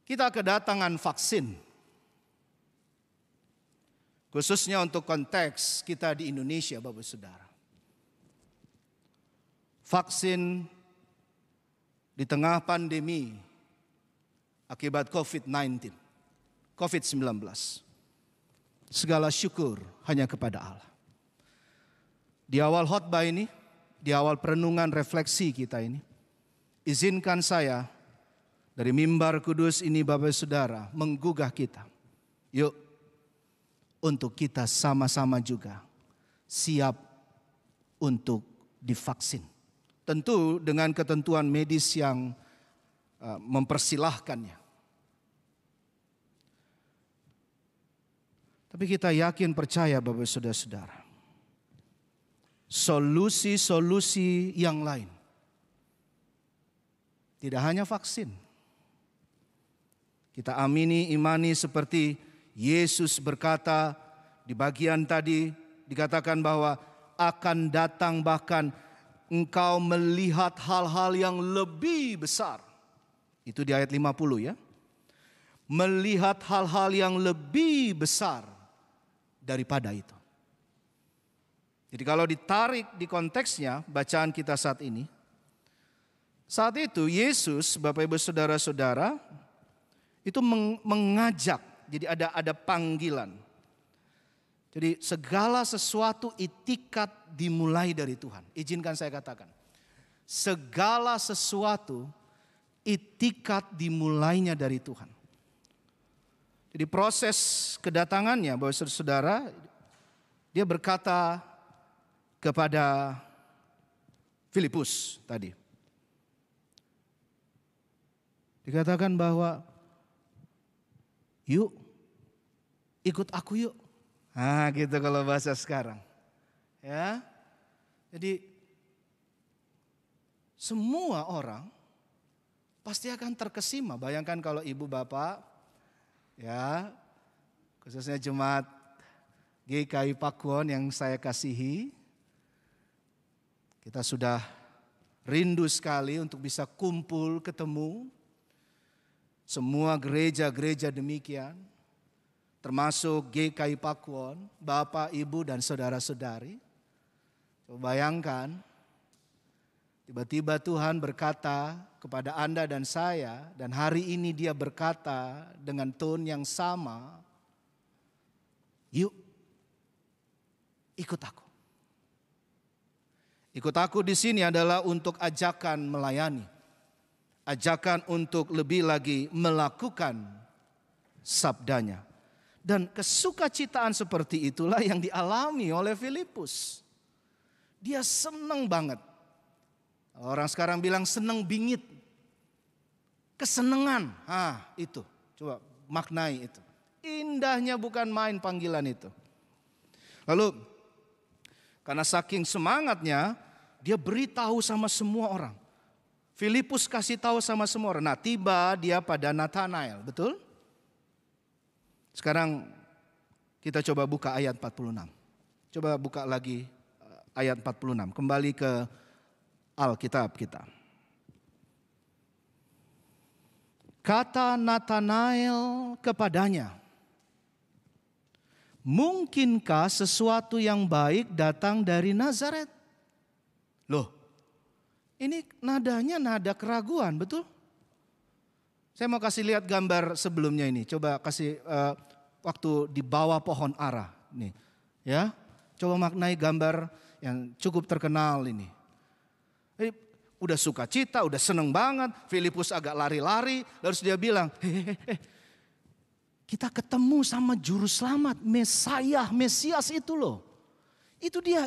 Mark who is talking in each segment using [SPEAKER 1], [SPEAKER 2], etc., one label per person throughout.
[SPEAKER 1] Kita kedatangan vaksin. Khususnya untuk konteks kita di Indonesia, Bapak Saudara. Vaksin di tengah pandemi akibat COVID-19. Segala syukur hanya kepada Allah. Di awal khotbah ini, di awal perenungan refleksi kita ini, izinkan saya dari mimbar kudus ini Bapak Saudara menggugah kita. Yuk, untuk kita sama-sama juga siap untuk divaksin. Tentu dengan ketentuan medis yang mempersilahkannya. Tapi kita yakin percaya Bapak Saudara-saudara, solusi-solusi yang lain. Tidak hanya vaksin. Kita amini, imani seperti Yesus berkata di bagian tadi dikatakan bahwa akan datang bahkan engkau melihat hal-hal yang lebih besar. Itu di ayat 50 ya. Melihat hal-hal yang lebih besar daripada itu. Jadi kalau ditarik di konteksnya bacaan kita saat ini. Saat itu Yesus, Bapak Ibu Saudara-saudara, itu mengajak. Jadi ada panggilan. Jadi segala sesuatu itikat dimulai dari Tuhan. Izinkan saya katakan. Segala sesuatu itikat dimulainya dari Tuhan. Jadi proses kedatangannya Bapak Saudara, dia berkata kepada Filipus tadi. Dikatakan bahwa yuk ikut aku yuk. Nah gitu kalau bahasa sekarang. Ya. Jadi semua orang pasti akan terkesima. Bayangkan kalau ibu bapak ya, khususnya jemaat GKI Pakuan yang saya kasihi. Kita sudah rindu sekali untuk bisa kumpul ketemu. Semua gereja-gereja demikian, termasuk GKI Pakuan, Bapak, Ibu, dan saudara-saudari. Coba bayangkan, tiba-tiba Tuhan berkata kepada Anda dan saya, dan hari ini Dia berkata dengan tone yang sama, yuk, ikut aku. Ikut aku di sini adalah untuk ajakan melayani. Ajakan untuk lebih lagi melakukan sabdanya. Dan kesukacitaan seperti itulah yang dialami oleh Filipus. Dia senang banget. Orang sekarang bilang senang bingit. Kesenangan. Itu. Coba maknai itu. Indahnya bukan main panggilan itu. Lalu karena saking semangatnya, dia beritahu sama semua orang. Filipus kasih tahu sama semua orang. Nah, tiba dia pada Nathanael, betul? Sekarang kita coba buka ayat 46. Coba buka lagi ayat 46. Kembali ke Alkitab kita. Kata Nathanael kepadanya, mungkinkah sesuatu yang baik datang dari Nazaret? Loh, ini nadanya nada keraguan, betul? Saya mau kasih lihat gambar sebelumnya ini. Coba kasih waktu di bawah pohon ara. Nih, ya. Coba maknai gambar yang cukup terkenal ini. Udah sukacita, udah seneng banget. Filipus agak lari-lari. Lalu dia bilang, kita ketemu sama juru selamat, Mesias itu loh. Itu dia.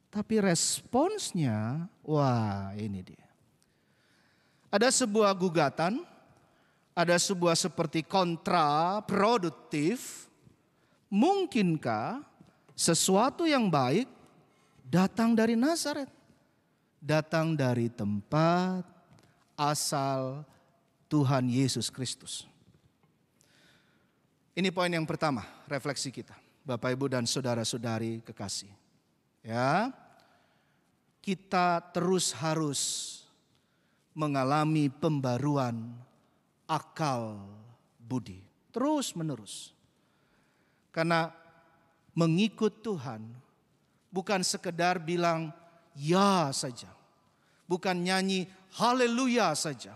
[SPEAKER 1] Tapi responsnya, wah ini dia. Ada sebuah gugatan, ada sebuah seperti kontraproduktif. Mungkinkah sesuatu yang baik datang dari Nazaret? Datang dari tempat asal Tuhan Yesus Kristus. Ini poin yang pertama, refleksi kita. Bapak, Ibu, dan saudara-saudari kekasih. Ya, kita terus harus mengalami pembaruan akal budi. Terus menerus. Karena mengikut Tuhan bukan sekedar bilang ya saja. Bukan nyanyi haleluya saja.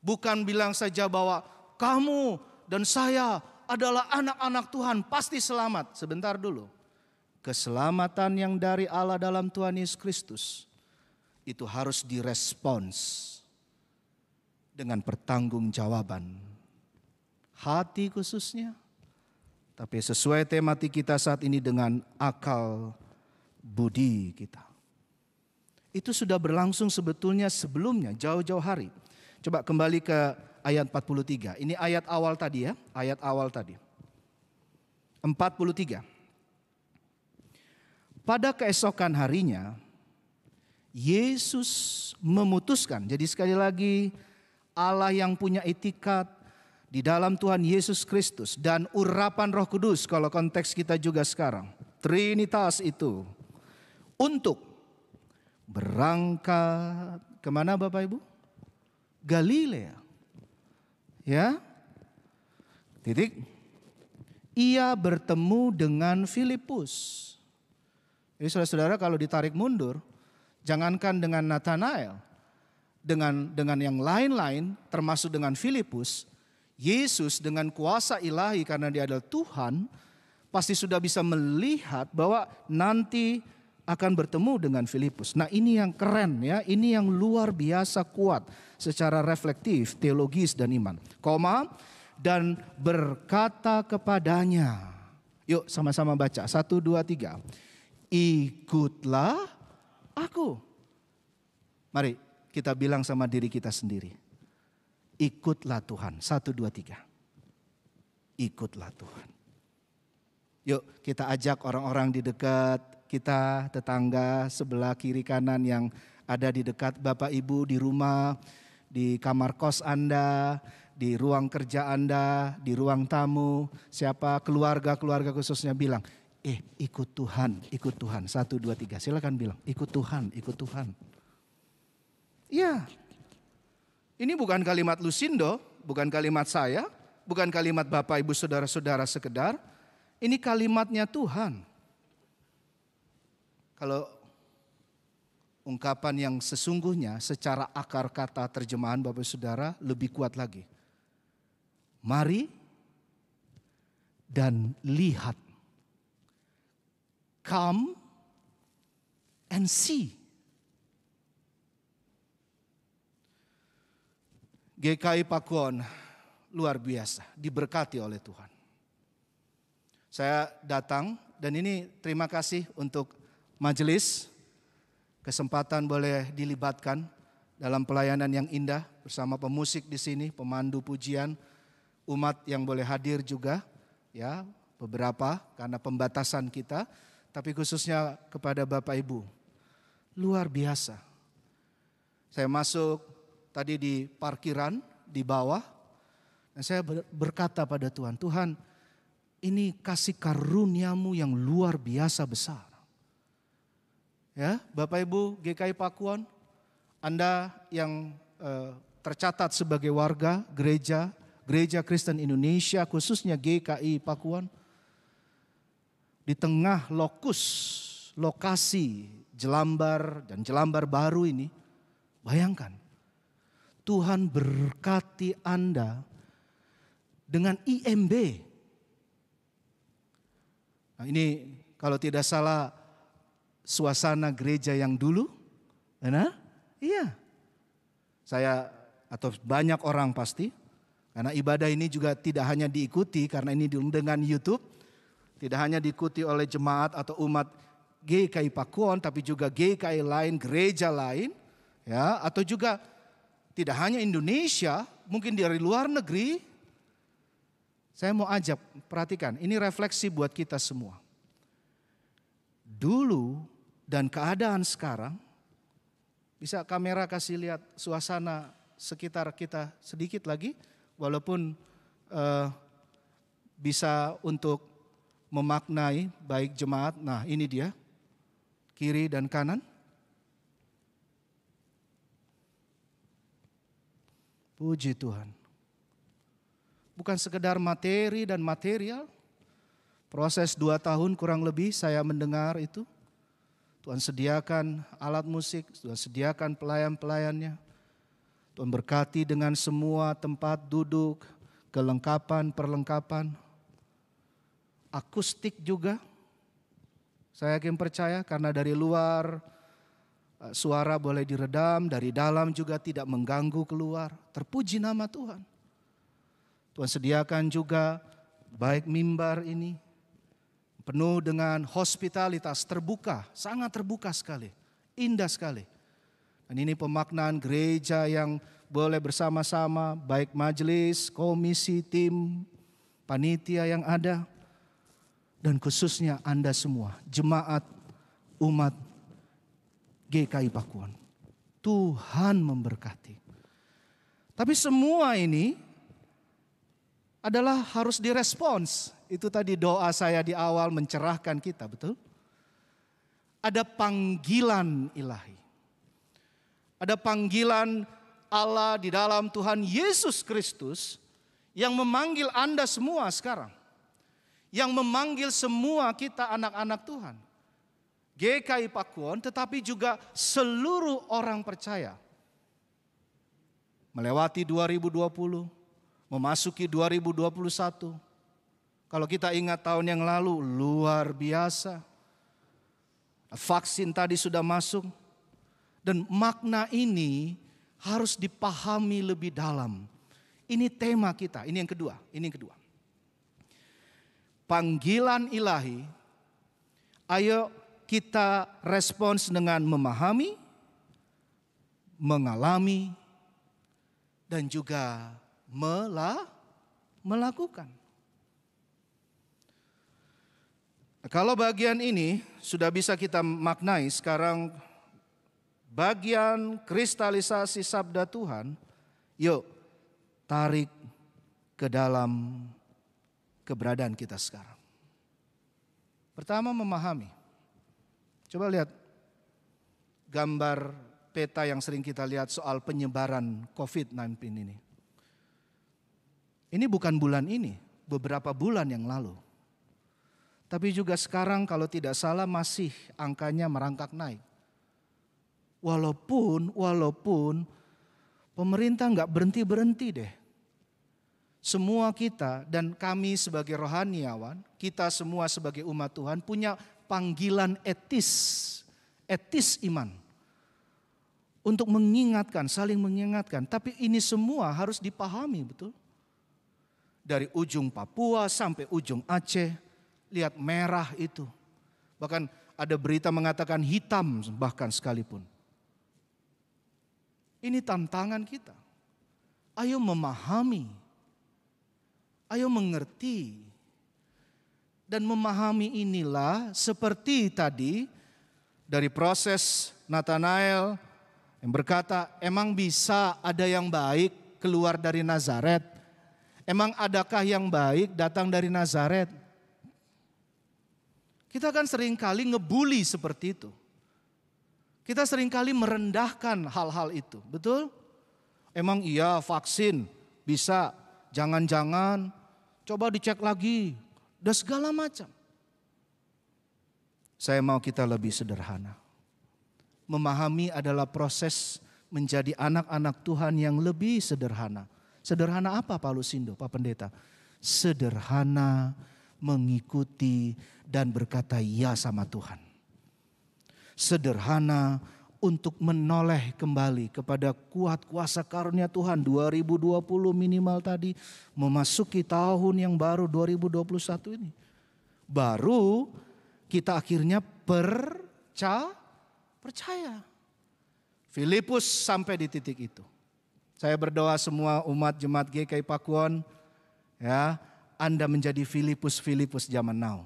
[SPEAKER 1] Bukan bilang saja bahwa kamu dan saya adalah anak-anak Tuhan pasti selamat. Sebentar dulu. Keselamatan yang dari Allah dalam Tuhan Yesus Kristus itu harus direspons dengan pertanggungjawaban hati khususnya, tapi sesuai tematik kita saat ini dengan akal budi kita. Itu sudah berlangsung sebetulnya sebelumnya, jauh-jauh hari. Coba kembali ke ayat 43. Ini ayat awal tadi ya, ayat awal tadi. 43. Pada keesokan harinya, Yesus memutuskan. Jadi sekali lagi, Allah yang punya itikat di dalam Tuhan Yesus Kristus dan urapan Roh Kudus, kalau konteks kita juga sekarang, Trinitas itu, untuk berangkat kemana Bapak Ibu? Galilea. Ya. Titik. Ia bertemu dengan Filipus. Jadi saudara-saudara, kalau ditarik mundur, jangankan dengan Nathanael, dengan yang lain-lain termasuk dengan Filipus, Yesus dengan kuasa ilahi karena dia adalah Tuhan, pasti sudah bisa melihat bahwa nanti akan bertemu dengan Filipus. Nah, ini yang keren ya, ini yang luar biasa kuat secara reflektif, teologis dan iman. Dan berkata kepadanya. Yuk sama-sama baca, 1, 2, 3. Ikutlah aku. Mari kita bilang sama diri kita sendiri. Ikutlah Tuhan. 1, 2, 3. Ikutlah Tuhan. Yuk kita ajak orang-orang di dekat kita, tetangga, sebelah kiri kanan yang ada di dekat Bapak Ibu di rumah, di kamar kos Anda, di ruang kerja Anda, di ruang tamu. Siapa keluarga-keluarga khususnya bilang, ikut Tuhan, ikut Tuhan. 1, 2, 3, silakan bilang, ikut Tuhan, ikut Tuhan. Ya, ini bukan kalimat Lusindo, bukan kalimat saya, bukan kalimat Bapak Ibu Saudara-saudara sekedar. Ini kalimatnya Tuhan. Kalau ungkapan yang sesungguhnya secara akar kata terjemahan Bapak Saudara lebih kuat lagi. Mari dan lihat. Come and see. GKI Pakuan luar biasa, diberkati oleh Tuhan. Saya datang dan ini terima kasih untuk majelis. Kesempatan boleh dilibatkan dalam pelayanan yang indah bersama pemusik di sini, pemandu pujian, umat yang boleh hadir juga, ya beberapa karena pembatasan kita. Tapi khususnya kepada Bapak Ibu, luar biasa. Saya masuk tadi di parkiran di bawah, dan saya berkata pada Tuhan, Tuhan ini kasih karunia-Mu yang luar biasa besar. Ya, Bapak Ibu GKI Pakuan, Anda yang tercatat sebagai warga Gereja Kristen Indonesia, khususnya GKI Pakuan, di tengah lokasi Jelambar dan Jelambar Baru ini, bayangkan Tuhan berkati Anda dengan IMB. Nah, ini kalau tidak salah suasana gereja yang dulu, nah, iya. Saya atau banyak orang pasti, karena ibadah ini juga tidak hanya diikuti karena ini dengan YouTube. Tidak hanya diikuti oleh jemaat atau umat GKI Pakuan, tapi juga GKI lain, gereja lain, ya, atau juga tidak hanya Indonesia, mungkin dari luar negeri. Saya mau ajak, perhatikan, ini refleksi buat kita semua. Dulu dan keadaan sekarang, bisa kamera kasih lihat suasana sekitar kita sedikit lagi, walaupun bisa untuk memaknai baik jemaat. Nah, ini dia kiri dan kanan. Puji Tuhan. Bukan sekedar materi dan material. Proses 2 tahun kurang lebih saya mendengar itu. Tuhan sediakan alat musik, Tuhan sediakan pelayan-pelayannya. Tuhan berkati dengan semua tempat duduk, kelengkapan, perlengkapan. Akustik juga. Saya yakin percaya karena dari luar suara boleh diredam, dari dalam juga tidak mengganggu keluar. Terpuji nama Tuhan. Tuhan sediakan juga baik mimbar ini penuh dengan hospitalitas, terbuka, sangat terbuka sekali, indah sekali. Dan ini pemaknaan gereja yang boleh bersama-sama, baik majelis, komisi, tim, panitia yang ada. Dan khususnya Anda semua, jemaat, umat GKI Pakuan. Tuhan memberkati. Tapi semua ini adalah harus direspons. Itu tadi doa saya di awal mencerahkan kita, betul? Ada panggilan ilahi. Ada panggilan Allah di dalam Tuhan Yesus Kristus yang memanggil Anda semua sekarang. Yang memanggil semua kita anak-anak Tuhan. GKI Pakuan tetapi juga seluruh orang percaya. Melewati 2020, memasuki 2021. Kalau kita ingat tahun yang lalu luar biasa. Vaksin tadi sudah masuk. Dan makna ini harus dipahami lebih dalam. Ini tema kita, ini yang kedua. Panggilan ilahi, ayo kita respons dengan memahami, mengalami, dan juga melakukan. Kalau bagian ini sudah bisa kita maknai, sekarang bagian kristalisasi sabda Tuhan, yuk tarik ke dalam keberadaan kita sekarang. Pertama memahami. Coba lihat gambar peta yang sering kita lihat soal penyebaran COVID-19 ini. Ini bukan bulan ini, beberapa bulan yang lalu. Tapi juga sekarang kalau tidak salah masih angkanya merangkak naik. Walaupun pemerintah nggak berhenti deh. Semua kita dan kami sebagai rohaniawan, kita semua sebagai umat Tuhan punya panggilan etis iman. Untuk mengingatkan, saling mengingatkan. Tapi ini semua harus dipahami, betul? Dari ujung Papua sampai ujung Aceh. Lihat merah itu. Bahkan ada berita mengatakan hitam bahkan sekalipun. Ini tantangan kita. Ayo memahami. Ayo mengerti. Dan memahami inilah seperti tadi dari proses Nathanael yang berkata, emang bisa ada yang baik keluar dari Nazaret? Emang adakah yang baik datang dari Nazaret? Kita kan seringkali ngebully seperti itu. Kita seringkali merendahkan hal-hal itu, betul? Emang iya vaksin bisa, jangan-jangan, coba dicek lagi, dan segala macam. Saya mau kita lebih sederhana. Memahami adalah proses menjadi anak-anak Tuhan yang lebih sederhana. Sederhana apa Pak Lusindo, Pak Pendeta? Sederhana, mengikuti dan berkata ya sama Tuhan. Sederhana untuk menoleh kembali kepada kuat kuasa karunia Tuhan 2020 minimal tadi. Memasuki tahun yang baru 2021 ini. Baru kita akhirnya percaya. Filipus sampai di titik itu. Saya berdoa semua umat jemaat GKI Pakuan, ya, Anda menjadi Filipus zaman now.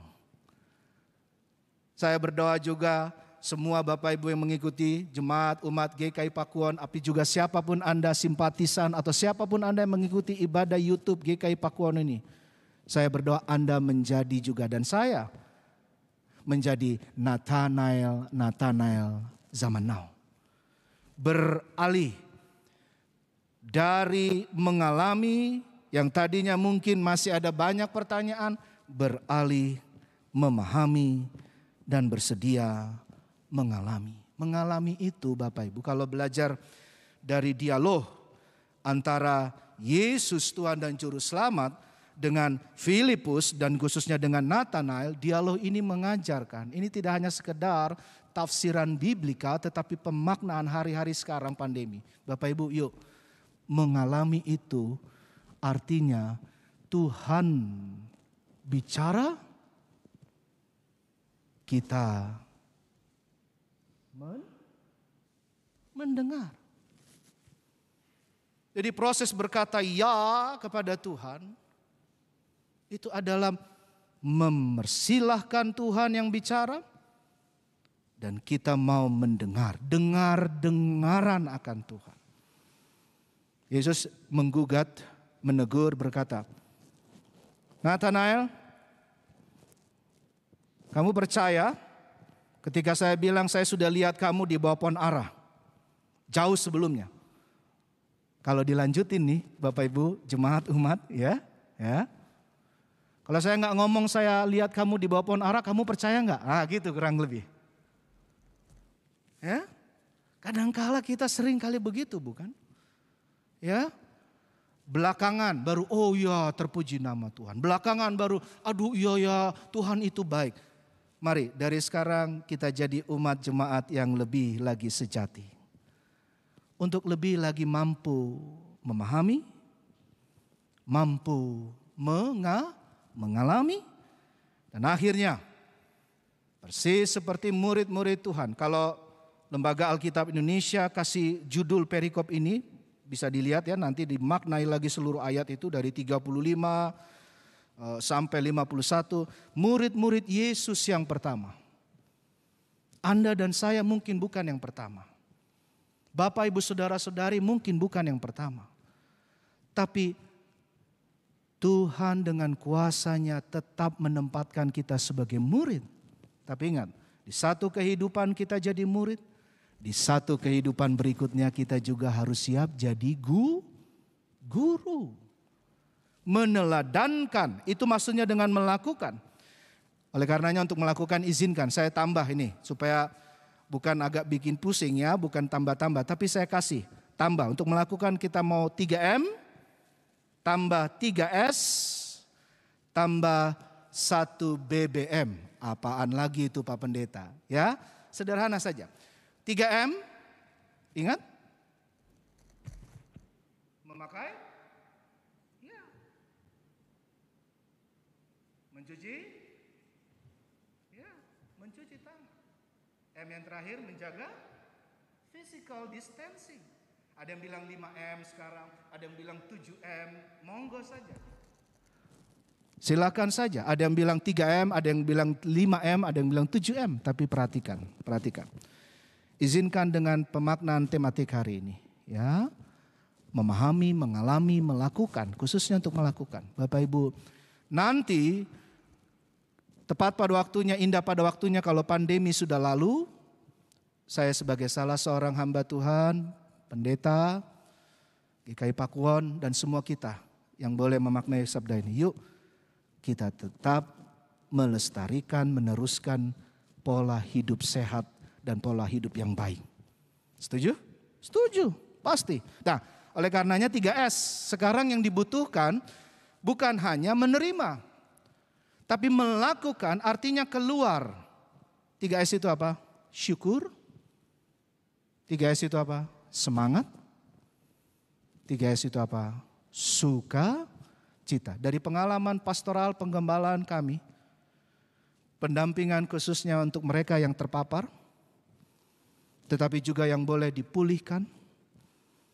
[SPEAKER 1] Saya berdoa juga semua Bapak Ibu yang mengikuti jemaat umat GKI Pakuan, tapi juga siapapun Anda simpatisan atau siapapun Anda yang mengikuti ibadah YouTube GKI Pakuan ini. Saya berdoa Anda menjadi juga dan saya menjadi Nathanael zaman now. Beralih dari mengalami yang tadinya mungkin masih ada banyak pertanyaan, beralih memahami dan bersedia mengalami. Mengalami itu Bapak Ibu, kalau belajar dari dialog antara Yesus Tuhan dan Juru Selamat dengan Filipus dan khususnya dengan Nathanael, dialog ini mengajarkan. Ini tidak hanya sekedar tafsiran biblika tetapi pemaknaan hari-hari sekarang pandemi. Bapak Ibu, yuk, mengalami itu artinya Tuhan bicara, kita mendengar. Jadi proses berkata ya kepada Tuhan itu adalah mempersilahkan Tuhan yang bicara dan kita mau mendengar, dengar-dengaran akan Tuhan. Yesus menggugat, menegur, berkata, Nathanael, kamu percaya ketika saya bilang saya sudah lihat kamu di bawah pohon ara jauh sebelumnya. Kalau dilanjutin nih Bapak Ibu jemaat umat ya. Kalau saya nggak ngomong saya lihat kamu di bawah pohon ara, kamu percaya nggak? Gitu kurang lebih. Ya, kadangkala kita sering kali begitu bukan? Ya, belakangan baru oh ya terpuji nama Tuhan. Belakangan baru aduh iya ya Tuhan itu baik. Mari dari sekarang kita jadi umat jemaat yang lebih lagi sejati. Untuk lebih lagi mampu memahami, mampu mengalami. Dan akhirnya persis seperti murid-murid Tuhan. Kalau Lembaga Alkitab Indonesia kasih judul perikop ini, bisa dilihat ya nanti dimaknai lagi seluruh ayat itu dari 35 sampai 51. Murid-murid Yesus yang pertama. Anda dan saya mungkin bukan yang pertama. Bapak, Ibu, Saudara-saudari mungkin bukan yang pertama. Tapi Tuhan dengan kuasanya tetap menempatkan kita sebagai murid. Tapi ingat, di satu kehidupan kita jadi murid. Di satu kehidupan berikutnya kita juga harus siap jadi guru. Meneladankan, itu maksudnya dengan melakukan. Oleh karenanya untuk melakukan izinkan, saya tambah ini supaya bukan agak bikin pusing ya, bukan tambah-tambah, tapi saya kasih tambah. Untuk melakukan kita mau 3M, tambah 3S, tambah 1 BBM. Apaan lagi itu Pak Pendeta? Ya, sederhana saja. 3M, ingat? Memakai? Ya. Mencuci? Ya, mencuci tangan. M yang terakhir menjaga physical distancing. Ada yang bilang 5M sekarang, ada yang bilang 7M, monggo saja. Silakan saja, ada yang bilang 3M, ada yang bilang 5M, ada yang bilang 7M. Tapi perhatikan. Izinkan dengan pemaknaan tematik hari ini. Ya, memahami, mengalami, melakukan, khususnya untuk melakukan. Bapak Ibu, nanti tepat pada waktunya, indah pada waktunya kalau pandemi sudah lalu, saya sebagai salah seorang hamba Tuhan, pendeta, GKI Pakuwon dan semua kita yang boleh memaknai sabda ini. Yuk kita tetap melestarikan, meneruskan pola hidup sehat dan pola hidup yang baik. Setuju? Setuju, pasti. Nah, oleh karenanya 3S. Sekarang yang dibutuhkan bukan hanya menerima, tapi melakukan artinya keluar. 3S itu apa? Syukur. 3S itu apa? Semangat. 3S itu apa? Suka cita. Dari pengalaman pastoral penggembalaan kami, pendampingan khususnya untuk mereka yang terpapar, tetapi juga yang boleh dipulihkan,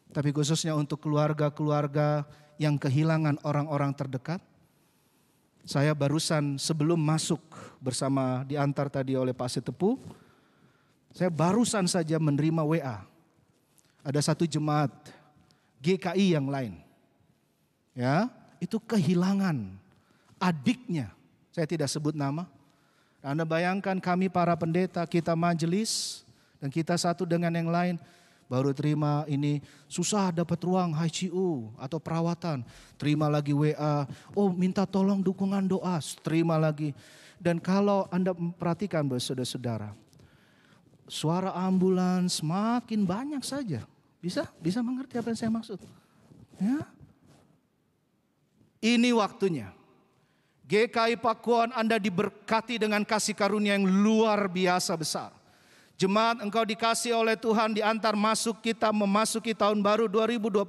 [SPEAKER 1] tapi khususnya untuk keluarga-keluarga yang kehilangan orang-orang terdekat. Saya barusan sebelum masuk bersama diantar tadi oleh Pak Setepu, saya barusan saja menerima WA. Ada satu jemaat GKI yang lain. Ya, itu kehilangan adiknya. Saya tidak sebut nama. Anda bayangkan kami para pendeta, kita majelis, dan kita satu dengan yang lain baru terima ini susah dapat ruang ICU atau perawatan, terima lagi WA, oh minta tolong dukungan doa, terima lagi. Dan kalau Anda perhatikan saudara-saudara, suara ambulans makin banyak saja. Bisa mengerti apa yang saya maksud? Ya. Ini waktunya. GKI Pakuan Anda diberkati dengan kasih karunia yang luar biasa besar. Jemaat, engkau dikasih oleh Tuhan diantar kita memasuki tahun baru 2021.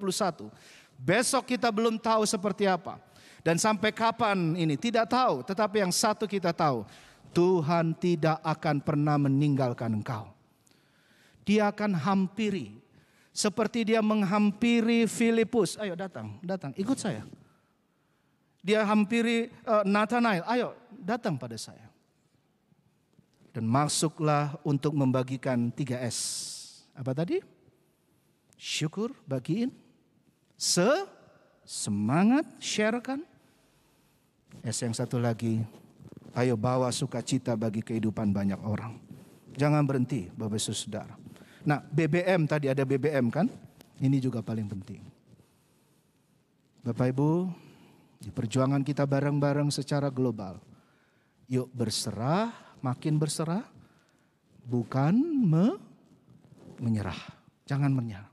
[SPEAKER 1] Besok kita belum tahu seperti apa. Dan sampai kapan ini tidak tahu. Tetapi yang satu kita tahu, Tuhan tidak akan pernah meninggalkan engkau. Dia akan hampiri. Seperti dia menghampiri Filipus. Ayo datang, ikut saya. Dia hampiri Nathanael, ayo datang pada saya. Dan masuklah untuk membagikan 3S. Apa tadi? Syukur, bagiin. Semangat, sharekan. S yang satu lagi, ayo bawa sukacita bagi kehidupan banyak orang. Jangan berhenti Bapak Ibu Saudara. Nah BBM tadi ada BBM kan? Ini juga paling penting. Bapak Ibu, di perjuangan kita bareng-bareng secara global. Yuk berserah, makin berserah. Bukan menyerah. Jangan menyerah.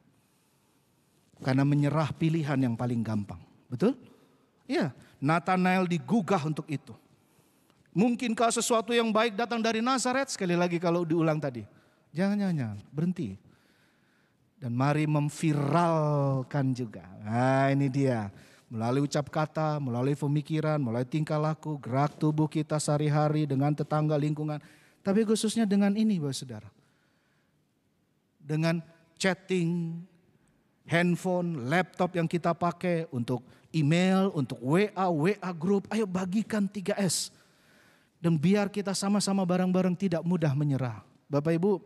[SPEAKER 1] Karena menyerah pilihan yang paling gampang. Betul? Iya, Nathanael digugah untuk itu. Mungkinkah sesuatu yang baik datang dari Nazaret? Sekali lagi kalau diulang tadi. Jangan, berhenti. Dan mari memviralkan juga. Nah ini dia. Melalui ucap kata, melalui pemikiran, melalui tingkah laku, gerak tubuh kita sehari-hari dengan tetangga lingkungan. Tapi khususnya dengan ini Bapak Saudara. Dengan chatting, handphone, laptop yang kita pakai untuk email, untuk WA group. Ayo bagikan 3S. Dan biar kita sama-sama bareng-bareng tidak mudah menyerah. Bapak Ibu,